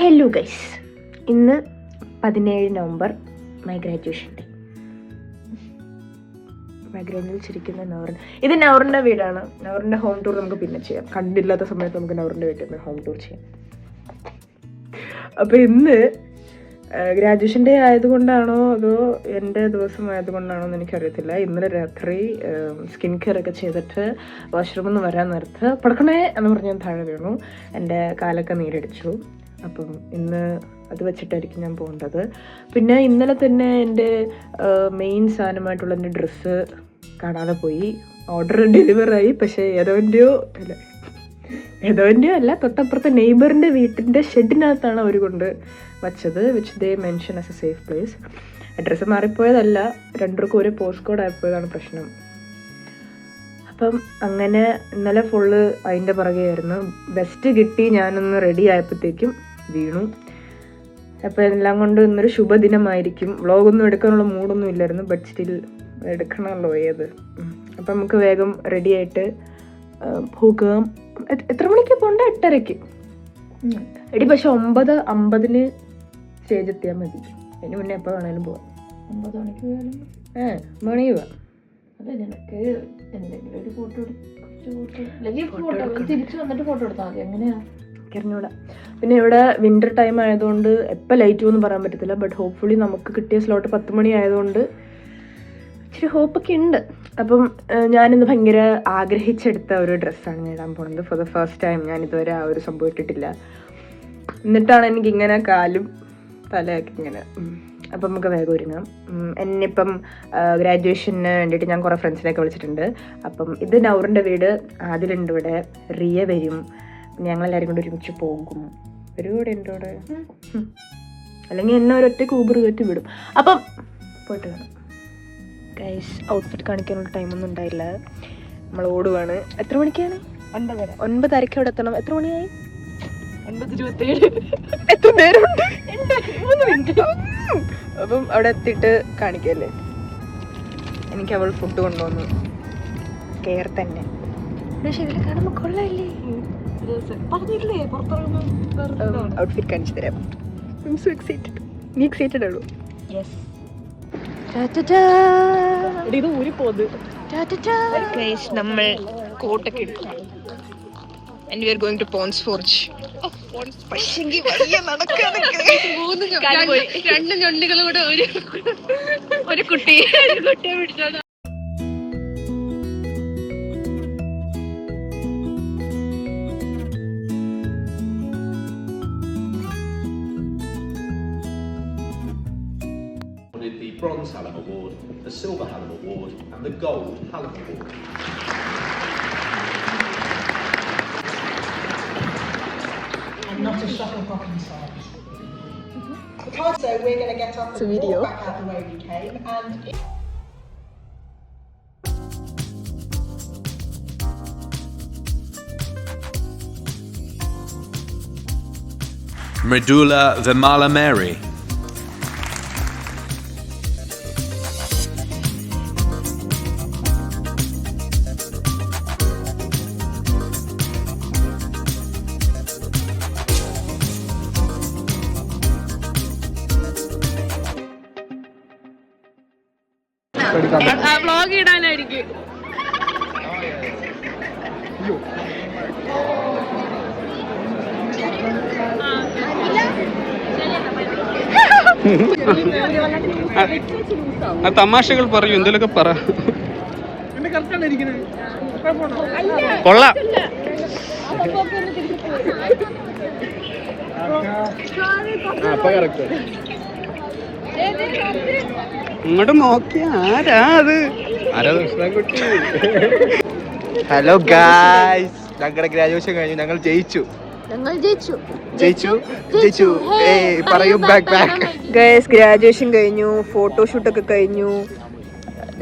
Hello guys, ഇന്ന് 17 November my graduation day. ബാക്ക്ഗ്രൗണ്ടിൽ ചിരിക്കുന്ന നൗറിൻ. ഇത് നൗറിൻ്റെ വീടാണ്. നൗറിൻ്റെ ഹോം ടൂർ നമുക്ക് പിന്നെ ചെയ്യാം. കണ്ടില്ലാത്ത സമയത്ത് നമുക്ക് നൗറിൻ്റെ വീട്ടിൽ നിന്ന് ഹോം ടൂർ ചെയ്യാം. അപ്പോൾ ഇന്ന് ഗ്രാജുവേഷൻ ഡേ ആയതുകൊണ്ടാണോ അതോ എൻ്റെ ദിവസം ആയതുകൊണ്ടാണോ എന്ന് എനിക്കറിയത്തില്ല. ഇന്നലെ രാത്രി സ്കിൻ കെയർ ഒക്കെ ചെയ്തിട്ട് വാഷ്റൂമിൽ നിന്ന് വരാൻ നേരത്ത് പടക്കണേ എന്ന് പറഞ്ഞ് ഞാൻ താഴെ വീണു. എൻ്റെ കാലൊക്കെ നീരടിച്ചു. അപ്പം ഇന്ന് അത് വെച്ചിട്ടായിരിക്കും ഞാൻ പോകേണ്ടത്. പിന്നെ ഇന്നലെ തന്നെ എൻ്റെ മെയിൻ സാധനമായിട്ടുള്ള എൻ്റെ ഡ്രസ്സ് കാണാതെ പോയി. ഓർഡർ ഡെലിവറായി, പക്ഷേ ഏതോൻ്റെയോ അല്ല, തൊട്ടപ്പുറത്തെ നെയ്ബറിൻ്റെ വീട്ടിൻ്റെ ഷെഡിനകത്താണ് അവർ കൊണ്ട് വച്ചത്. Which they mention as a safe place. Address മാറിപ്പോയതല്ല, രണ്ടുപേർക്കും ഒരേ പോസ്റ്റ് കോഡ് ആയിപ്പോയതാണ് പ്രശ്നം. അപ്പം അങ്ങനെ ഇന്നലെ ഫുള്ള് അതിൻ്റെ പുറകെയായിരുന്നു. ബെസ്റ്റ് കിട്ടി, ഞാനൊന്ന് റെഡി ആയപ്പോഴത്തേക്കും വീണു. അപ്പോൾ എല്ലാം കൊണ്ട് ഇന്നൊരു ശുഭദിനമായിരിക്കും. വ്ളോഗൊന്നും എടുക്കാനുള്ള മൂഡൊന്നും ഇല്ലായിരുന്നു, ബട്ട് സ്റ്റിൽ എടുക്കണമല്ലോ ഏത്. അപ്പം നമുക്ക് വേഗം റെഡി ആയിട്ട് പോകാം. എത്ര മണിക്ക് പോകണ്ട? 8:30 എടി. പക്ഷെ 9:50 സ്റ്റേജ് എത്തിയാൽ മതി. അതിന് മുന്നേ എപ്പോൾ വേണേലും പോവാം. 9 മണിക്ക് പോയാലും മണി പോവാം. അല്ല, നിനക്ക് എന്തെങ്കിലും ഒരു ഫോട്ടോ തിരിച്ചു വന്നിട്ട് ഫോട്ടോ എടുത്താൽ മതി. എങ്ങനെയാ അറിഞ്ഞൂടാ. പിന്നെ ഇവിടെ വിൻ്റർ ടൈം ആയതുകൊണ്ട് എപ്പോൾ ലൈറ്റ് പോകുമെന്ന് പറയാൻ പറ്റത്തില്ല. ബട്ട് ഹോപ്പ്ഫുള്ളി നമുക്ക് കിട്ടിയ സ്ലോട്ട് 10 മണി ആയതുകൊണ്ട് ഇച്ചിരി ഹോപ്പൊക്കെ ഉണ്ട്. അപ്പം ഞാനിന്ന് ഭയങ്കര ആഗ്രഹിച്ചെടുത്ത ഒരു ഡ്രസ്സാണ് ഞാൻ ഇടാൻ പോകുന്നത്. For the first time. ഞാൻ ഇതുവരെ ആ ഒരു സംഭവം ഇട്ടിട്ടില്ല. എന്നിട്ടാണ് എനിക്കിങ്ങനെ കാലും തലയൊക്കെ ഇങ്ങനെ. അപ്പം നമുക്ക് വേഗം ഒരുങ്ങാം. എന്നിപ്പം ഗ്രാജുവേഷന് വേണ്ടിയിട്ട് ഞാൻ കുറേ ഫ്രണ്ട്സിനെയൊക്കെ വിളിച്ചിട്ടുണ്ട്. അപ്പം ഇത് നൗറിൻ്റെ വീട്. അതിലുണ്ട് ഇവിടെ. റിയ വരും. ഞങ്ങളെല്ലാവരും കൂടെ ഒരുമിച്ച് പോകും. ഒരു കൂടെ ഉണ്ട് ഇവിടെ. അല്ലെങ്കിൽ എന്നെ ഒരൊറ്റ ഊബർ കയറ്റി വിടും. അപ്പം പോയിട്ട് കാണാം. ഗൈസ്, ഔട്ട്ഫിറ്റ് കാണിക്കാനുള്ള ടൈമൊന്നും ഉണ്ടായില്ല. നമ്മൾ ഓടുവാണ്. എത്ര മണിക്കാണ്? 9:30 അവിടെ എത്തണം. എത്ര മണിയായി? 9:27. എത്ര നേരമുണ്ട്? 3 മിനിറ്റ്. അപ്പം അവിടെ എത്തിയിട്ട് കാണിക്കല്ലേ. എനിക്ക് അവൾ ഫുഡ് കൊണ്ടുവന്നു. കെയർ തന്നെ. പക്ഷെ ഇതിൽ കാണുമ്പോൾ കൊള്ളാല്ലേ? ഔട്ട്ഫിറ്റ് കാണിച്ചു തരാം. So excited. നീ എക്സൈറ്റഡ് ആണോ? യെസ്. നമ്മൾ കോട്ടൊക്കെ എടുക്കും. And we are going to Pond's Forge. പക്ഷെങ്കിൽ വലിയ നടക്കാണ്. 2 ഞൊണ്ടികളും കൂടെ ഒരു കുട്ടിയെ പിടിച്ചോളാം. The Bronze Hallam Award, the Silver Hallam Award and the Gold Hallam Award. And not a shuttlecock inside. So we're going to get up and walk back out the way we came. And Medulla Vimala Mary. Vlog ഇടാനായിരിക്കും. തമാശകൾ പറയൂ, എന്തെങ്കിലുമൊക്കെ പറ. കൊള്ളാം. ഇങ്ങോട്ട് നോക്കിയ ആരാ അത്? Hello guys, ഞങ്ങളുടെ ഗ്രാജുവേഷൻ കഴിഞ്ഞു. ഞങ്ങൾ ജയിച്ചു. പറയൂ. ഗൈസ്, ഗ്രാജുവേഷൻ കഴിഞ്ഞു. ഫോട്ടോഷൂട്ടൊക്കെ കഴിഞ്ഞു.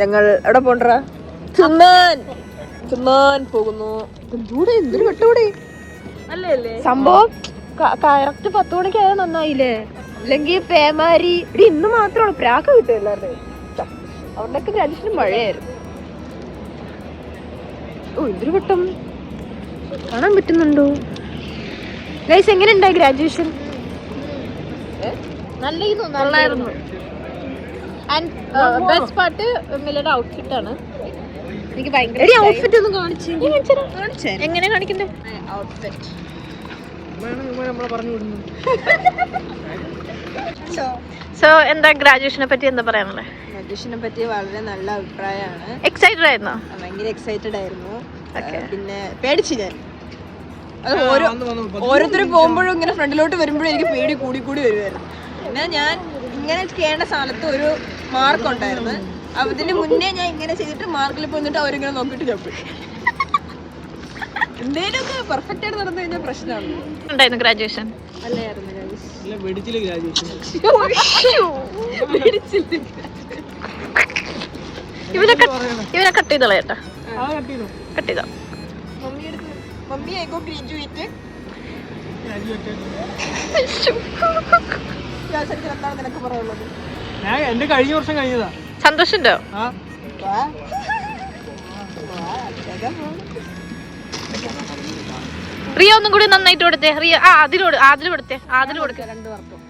ഞങ്ങൾ എവിടെ പോണ്ടാ? തിന്നാൻ പോകുന്നു. എന്തൊരു വെട്ടൂടെ സംഭവം. കറക്റ്റ് 10 മണിക്ക് ആയത് നന്നായില്ലേ? അല്ലെങ്കിൽ പേമാരി. ഇന്ന് മാത്രമാണ് പ്രാക്ക് കിട്ടും എല്ലാവരുടെയും. അവരുടെയൊക്കെ ഗ്രാജുവേഷന് മഴയായിരുന്നു. ഓ, എന്തൊരു വെട്ടം കാണാൻ പറ്റുന്നുണ്ടോ? ഗൈസ്, എങ്ങനെ ഉണ്ടായി ഗ്രാജുവേഷൻ? നല്ലായിരുന്നു. ആൻഡ് ബെസ്റ്റ് പാർട്ട് മില്ലയുടെ ഔട്ട്ഫിറ്റ് ആണ്. എനിക്ക് ഭയങ്കര ഔട്ട്ഫിറ്റ് ഒന്ന് കാണിച്ചു. എങ്ങനെ കാണിക്കണ്ടേ ഔട്ട്ഫിറ്റ്? സോ എന്താ ഗ്രാജുവേഷനെ പറ്റി എന്താ പറയാനുള്ളത്? ഗ്രാജുവേഷനെ പറ്റി വളരെ നല്ല അഭിപ്രായമാണ്. എക്സൈറ്റഡ് ആയിരുന്നോ? ഭയങ്കര എക്സൈറ്റഡ് ആയിരുന്നു. പിന്നെ പേടിച്ചു ഞാൻ. അത് ഓരോരുത്തരും പോകുമ്പോഴും ഇങ്ങനെ ഫ്രണ്ടിലോട്ട് വരുമ്പോഴും എനിക്ക് പേടി കൂടി വരുമായിരുന്നു. പിന്നെ ഞാൻ ഇങ്ങനെ ചെയ്യേണ്ട സ്ഥലത്ത് ഒരു മാർക്ക് ഉണ്ടായിരുന്നു. അതിന് മുന്നേ ഞാൻ ഇങ്ങനെ ചെയ്തിട്ട് മാർക്കിൽ പോയിട്ട് അവരിങ്ങനെ നോക്കിയിട്ട് ചപ്പി. എന്തേലും ഒക്കെ പെർഫെക്റ്റ് ആയിട്ട് നടന്നു കഴിഞ്ഞാൽ പ്രശ്നമാണ്. ഉണ്ടായിരുന്നു ഗ്രാജുവേഷൻ? അല്ലായിരുന്നു ഇവനെ കട്ട് ചെയ്തോളാം ചേട്ടാ. കട്ട് ചെയ്തോ. Mummy I go graduate. എന്താണ് നിനക്ക് പറയാനുള്ളത്? എന്റെ കഴിഞ്ഞ വർഷം കഴിഞ്ഞതാ. സന്തോഷുണ്ടോ? റിയ ഒന്നും കൂടി നന്നായിട്ട് കൊടുത്തേ. റിയ ആദിൽ കൊടുത്തേ. രണ്ട് വർക്കും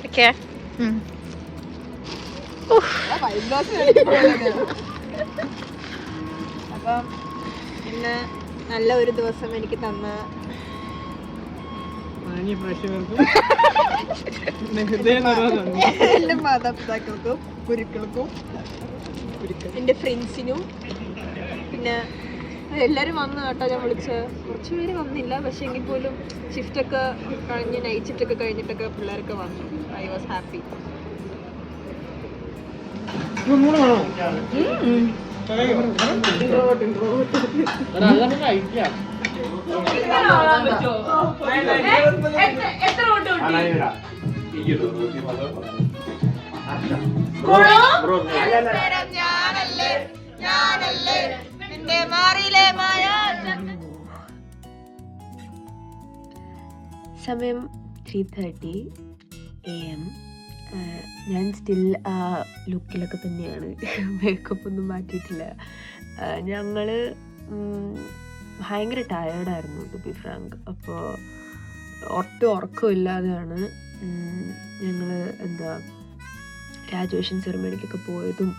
ഓക്കെ. അപ്പം പിന്നെ നല്ല ഒരു ദിവസം എനിക്ക് തന്ന എല്ലാ മാതാപിതാക്കൾക്കും ഗുരുക്കൾക്കും എൻ്റെ ഫ്രണ്ട്സിനും പിന്നെ എല്ലാവരും വന്നു കേട്ടോ. ഞാൻ വിളിച്ച് കുറച്ച് പേര് വന്നില്ല, പക്ഷെ എങ്കിൽ പോലും ഷിഫ്റ്റൊക്കെ കഴിഞ്ഞ് നൈറ്റ് ഷിഫ്റ്റൊക്കെ കഴിഞ്ഞിട്ടൊക്കെ പിള്ളേരൊക്കെ വന്നു. I was happy. സമയം 3:30 AM. ഞാൻ സ്റ്റിൽ ആ ലുക്കിലൊക്കെ തന്നെയാണ്. മേക്കപ്പ് ഒന്നും മാറ്റിയിട്ടില്ല. ഞങ്ങൾ ഭയങ്കര ടയേർഡായിരുന്നു ടു ബി ഫ്രാങ്ക്. അപ്പോൾ ഉറക്കമില്ലാതെയാണ് ഞങ്ങൾ ഗ്രാജുവേഷൻ സെറിമണിക്കൊക്കെ പോയതും.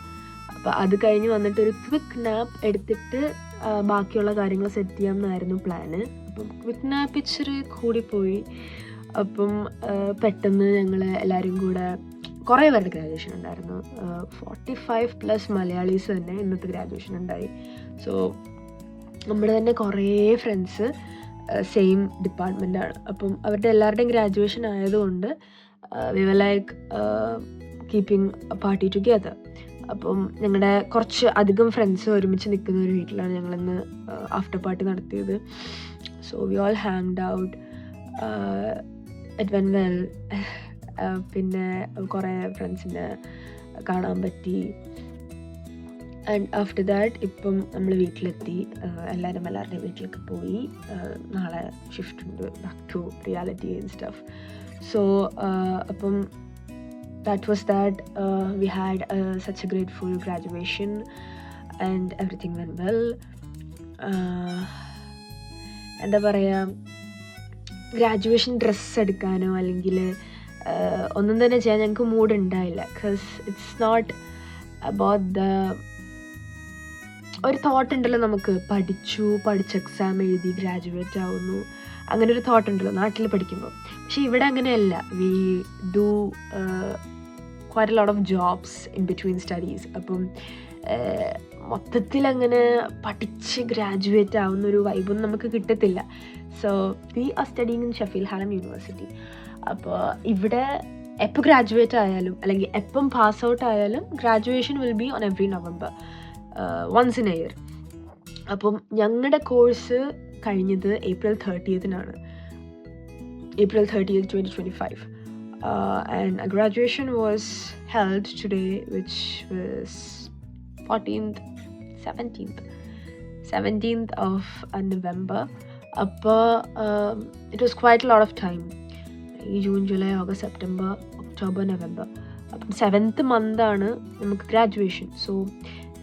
അപ്പോൾ അത് കഴിഞ്ഞ് വന്നിട്ട് ഒരു ക്വിക്ക് നാപ്പ് എടുത്തിട്ട് ബാക്കിയുള്ള കാര്യങ്ങൾ സെറ്റ് ചെയ്യാമെന്നായിരുന്നു പ്ലാന്. അപ്പം ക്വിക്ക് നാപ്പ് ഇച്ചിരി കൂടിപ്പോയി. അപ്പം പെട്ടെന്ന് ഞങ്ങൾ എല്ലാവരും കൂടെ കുറേ പേരുടെ ഗ്രാജുവേഷൻ ഉണ്ടായിരുന്നു. 45+ മലയാളീസ് തന്നെ ഇന്നത്തെ ഗ്രാജുവേഷൻ ഉണ്ടായി. സോ നമ്മുടെ തന്നെ കുറേ ഫ്രണ്ട്സ് സെയിം ഡിപ്പാർട്ട്മെൻറ്റാണ്. അപ്പം അവരുടെ എല്ലാവരുടെയും ഗ്രാജുവേഷൻ ആയതുകൊണ്ട് we were like keeping party together. അപ്പം ഞങ്ങളുടെ കുറച്ച് അധികം ഫ്രണ്ട്സ് ഒരുമിച്ച് നിൽക്കുന്ന ഒരു വീട്ടിലാണ് ഞങ്ങളിന്ന് ആഫ്റ്റർ പാർട്ടി നടത്തിയത്. So we all hanged out. It when well. പിന്നെ കുറേ ഫ്രണ്ട്സിനെ കാണാൻ പറ്റി. ആൻഡ് ആഫ്റ്റർ ദാറ്റ് ഇപ്പം നമ്മൾ വീട്ടിലെത്തി. എല്ലാവരുടെയും വീട്ടിലൊക്കെ പോയി. നാളെ ഷിഫ്റ്റ് ഉണ്ട്, back to reality and stuff. So അപ്പം that was that. We had such a grateful graduation and everything went well. എന്താ പറയുക, ഗ്രാജുവേഷൻ ഡ്രസ്സ് എടുക്കാനോ അല്ലെങ്കിൽ ഒന്നും തന്നെ ചെയ്യാൻ ഞങ്ങൾക്ക് മൂഡ് ഉണ്ടായില്ല. Because it's not about the ഒരു തോട്ട് ഉണ്ടല്ലോ, നമുക്ക് പഠിച്ച് എക്സാം എഴുതി ഗ്രാജുവേറ്റ് ആവുന്നു, അങ്ങനെ ഒരു തോട്ട് ഉണ്ടല്ലോ നാട്ടിൽ പഠിക്കുമ്പോൾ. പക്ഷെ ഇവിടെ അങ്ങനെയല്ല. We do quite a lot of jobs in between studies. അപ്പം മൊത്തത്തിൽ അങ്ങനെ പഠിച്ച് ഗ്രാജുവേറ്റ് ആവുന്നൊരു വൈബൊന്നും നമുക്ക് കിട്ടത്തില്ല. So we are studying in Sheffield Halam university. അപ്പോൾ ഇവിടെ എപ്പോൾ ഗ്രാജുവേറ്റ് ആയാലും അല്ലെങ്കിൽ എപ്പം പാസ് ഔട്ട് ആയാലും graduation will be on every November, once in a year. അപ്പം ഞങ്ങളുടെ കോഴ്സ് കഴിഞ്ഞത് April 30th, April 30th, 2025. And a graduation was held today, which was 17th of November. It was quite a lot of time. June, July, August, September, October, November. 7th month ആണ് നമുക്ക് graduation. So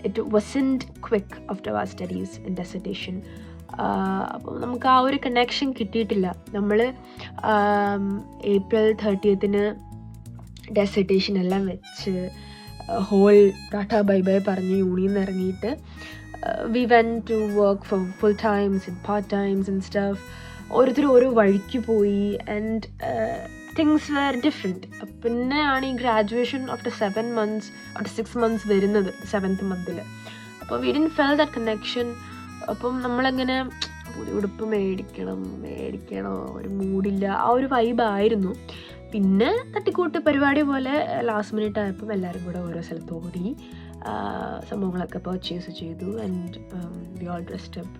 it wasn't quick after our studies and dissertation. അപ്പം നമുക്ക് ആ ഒരു connection കിട്ടിയിട്ടില്ല. നമ്മൾ April 30th dissertation എല്ലാം വെച്ച് ഹോൾ ടാറ്റ ബൈ ബൈ പറഞ്ഞ് യൂണിയിൽ നിന്ന് ഇറങ്ങിയിട്ട് we went to work for full times and part times and stuff. ഓരോരുത്തരും ഓരോ വഴിക്ക് പോയി ആൻഡ് തിങ്സ് വെർ ഡിഫറെൻറ്റ്. പിന്നെയാണ് ഈ ഗ്രാജുവേഷൻ ആഫ്റ്റർ 6 months വരുന്നത് 7th month. അപ്പോൾ we didn't feel that connection. അപ്പം നമ്മളെങ്ങനെ പുതിയ ഉടുപ്പ് മേടിക്കണോ ഒരു മൂഡില്ല, ആ ഒരു വൈബായിരുന്നു. പിന്നെ തട്ടിക്കൂട്ട് പരിപാടി പോലെ ലാസ്റ്റ് മിനിറ്റ് ആയപ്പം എല്ലാവരും കൂടെ ഓരോ സ്ഥലത്ത് ഓടി സംഭവങ്ങളൊക്കെ പർച്ചേസ് ചെയ്തു. And we all dressed up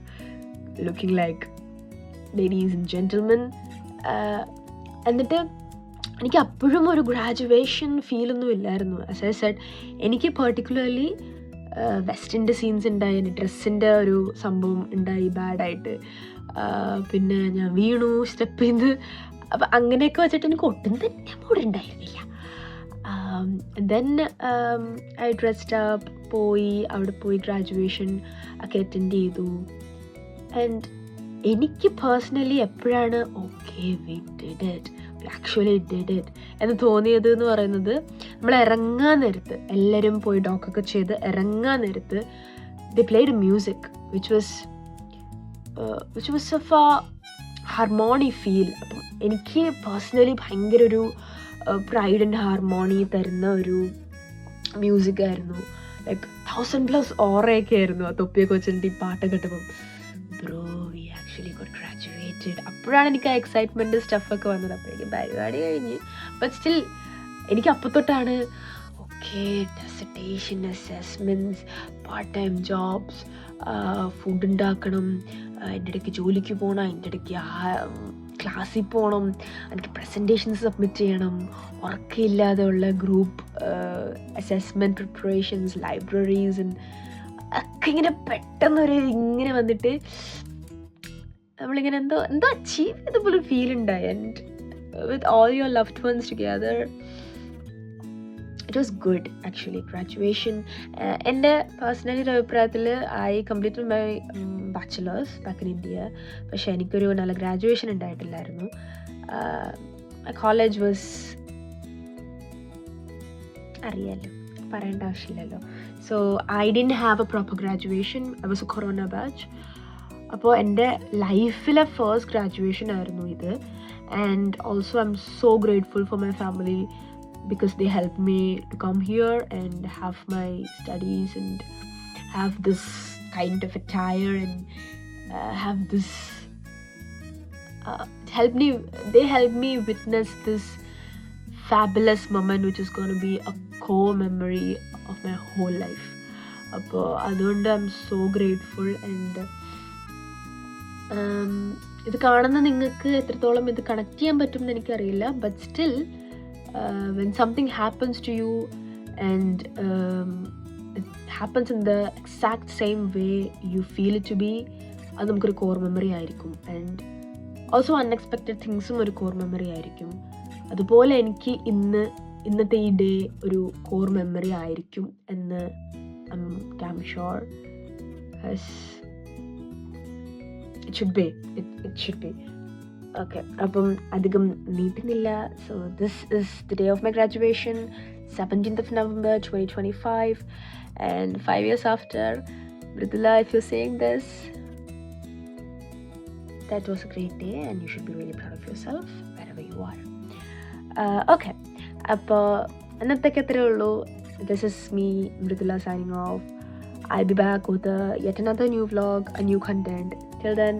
looking like ladies and gentlemen. എന്നിട്ട് എനിക്ക് അപ്പോഴും ഒരു ഗ്രാജുവേഷൻ ഫീലൊന്നും ഇല്ലായിരുന്നു. ആസ് ഐ സെഡ്, എനിക്ക് പെർട്ടിക്കുലർലി വെസ്റ്റിൻ്റെ സീൻസ് ഉണ്ടായി, ഡ്രസ്സിൻ്റെ ഒരു സംഭവം ഉണ്ടായി ബാഡായിട്ട്. പിന്നെ ഞാൻ വീണു സ്റ്റെപ്പ് ചെയ്ത്. അപ്പം അങ്ങനെയൊക്കെ വെച്ചിട്ട് എനിക്ക് ഒട്ടും തന്നെ മൂഡ് ഉണ്ടായിരുന്നില്ല. ദെൻ ഐ ഡ്രസ്ഡ് അപ്പ്, അവിടെ പോയി ഗ്രാജുവേഷൻ ഒക്കെ അറ്റൻഡ് ചെയ്തു. ആൻഡ് എനിക്ക് പേഴ്സണലി എപ്പോഴാണ് okay we did it, actually did it എന്ന് തോന്നിയത് എന്ന് പറയുന്നത്, നമ്മൾ ഇറങ്ങാൻ നേരത്ത് എല്ലാവരും പോയി ഡോക്കൊക്കെ ചെയ്ത് ഇറങ്ങാൻ നേരത്ത് ദേ played music which was of A harmony feel. അപ്പം എനിക്ക് പേഴ്സണലി ഭയങ്കര ഒരു പ്രൈഡ് ആൻഡ് ഹാർമോണി തരുന്ന ഒരു മ്യൂസിക് ആയിരുന്നു. ലൈക്ക് 1000+ ഓറയൊക്കെ ആയിരുന്നു ആ തൊപ്പിയൊക്കെ വെച്ചിട്ട് ഈ പാട്ടൊക്കെ കേട്ടപ്പം. Bro we actually got graduated. അപ്പോഴാണ് എനിക്ക് ആ എക്സൈറ്റ്മെൻറ്റ് സ്റ്റഫൊക്കെ വന്നത്. അപ്പോഴേക്കും പരിപാടി കഴിഞ്ഞ്. ബട്ട് സ്റ്റിൽ എനിക്ക് അപ്പം തൊട്ടാണ് okay dissertation, assessments, part time jobs, food ഉണ്ടാക്കണം, എൻ്റെ ഇടയ്ക്ക് ജോലിക്ക് പോകണം, എൻ്റെ ഇടയ്ക്ക് ക്ലാസ്സിൽ പോകണം, എനിക്ക് പ്രസൻറ്റേഷൻസ് സബ്മിറ്റ് ചെയ്യണം, ഉറക്കമില്ലാതെ ഉള്ള ഗ്രൂപ്പ് അസസ്മെൻറ്റ് പ്രിപ്പറേഷൻസ്, ലൈബ്രറീസ് ഒക്കെ ഇങ്ങനെ പെട്ടെന്നൊരു ഇങ്ങനെ വന്നിട്ട് നമ്മളിങ്ങനെ എന്തോ അച്ചീവ് ചെയ്ത പോലെ ഫീൽ ഉണ്ടായി. And with all your loved ones together it was good actually. Graduation എൻ്റെ പേഴ്സണലി ഒരു അഭിപ്രായത്തിൽ I completed my bachelors back in India. പക്ഷേ എനിക്കൊരു നല്ല ഗ്രാജുവേഷൻ ഉണ്ടായിട്ടില്ലായിരുന്നു. മൈ കോളേജ് വാസ്, അറിയാമല്ലോ, പറയേണ്ട ആവശ്യമില്ലല്ലോ. So I didn't have a proper graduation. I was a corona batch. അപ്പോൾ എൻ്റെ ലൈഫിലെ ഫസ്റ്റ് ഗ്രാജുവേഷൻ ആയിരുന്നു ഇത്. And also I am so grateful for my family because they helped me to come here and have my studies and have this kind of attire and have this they helped me witness this fabulous moment which is going to be a core memory of my whole life. അപ്പോൾ അതുകൊണ്ട് I am so grateful. And ഇത് കാണുന്ന നിങ്ങൾക്ക് എത്രത്തോളം ഇത് connect ചെയ്യാൻ പറ്റും എന്ന് എനിക്കറിയില്ല. But still when something happens to you and it happens in the exact same way you feel it to be, അത് നമുക്കൊരു കോർ മെമ്മറി ആയിരിക്കും. ആൻഡ് ഓൾസോ അൺഎക്സ്പെക്റ്റഡ് തിങ്സും ഒരു കോർ മെമ്മറി ആയിരിക്കും. അതുപോലെ എനിക്ക് ഇന്നത്തെ ഈ ഡേ ഒരു കോർ മെമ്മറി ആയിരിക്കും എന്ന് I am damn sure it should be. Okay, അപ്പം അധികം നീട്ടുന്നില്ല. So this is the day of my graduation, 17th of November 2025, and 5 years after. Mridula, if you're saying this, that was a great day and you should be really proud of yourself wherever you are. Okay, അപ്പോൾ അന്നത്തേക്ക് അത്രയേ ഉള്ളൂ. This is me, Mridula, signing off. I'll be back with yet another new vlog, a new content. Till then,